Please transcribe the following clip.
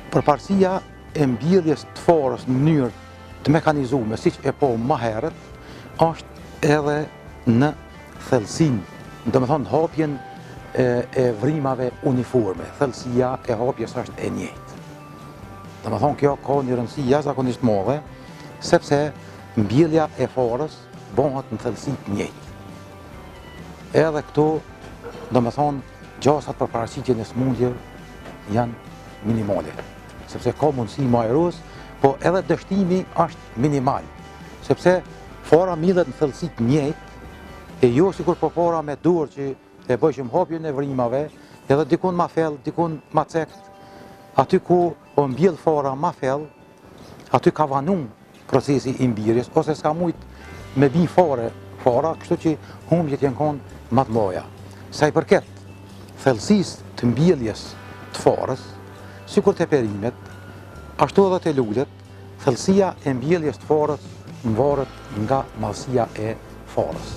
Përparësia e mbjelljes të farës në mënyrë të mekanizume, siç e po më herët, është edhe në thellësinë, domethënë hapjen e vrimave uniforme. Thellësia e hapjes është e njëjtë. Domethënë kjo ka një rëndësi jashtëzakonisht madhe, sepse mbjellja e farës bëhet në thellësi të njëjtë. Edhe këtu, domethënë gjasat për paraqitjen e sëmundjeve janë minimale, sepse ka mundësi më ajros, po edhe dështimi është minimal, sepse fara millet në thellësi të njëjtë, e jo sikur përpara me dorë që e bëjshim hapjen e vrimave, edhe dikun ma fell, dikun ma cekt, aty ku o mbjell fara ma fell, aty ka vanu procesi i mbjelljes, ose s'ka mujt me bi fara, kështu që humbjet janë konë më të mëdha. Sa i përket thellësisë të mbjelljes të farës, sikur të perimet, ashtu edhe të lullet, thellësia e mbjelljes të farës varet nga madhësia e farës.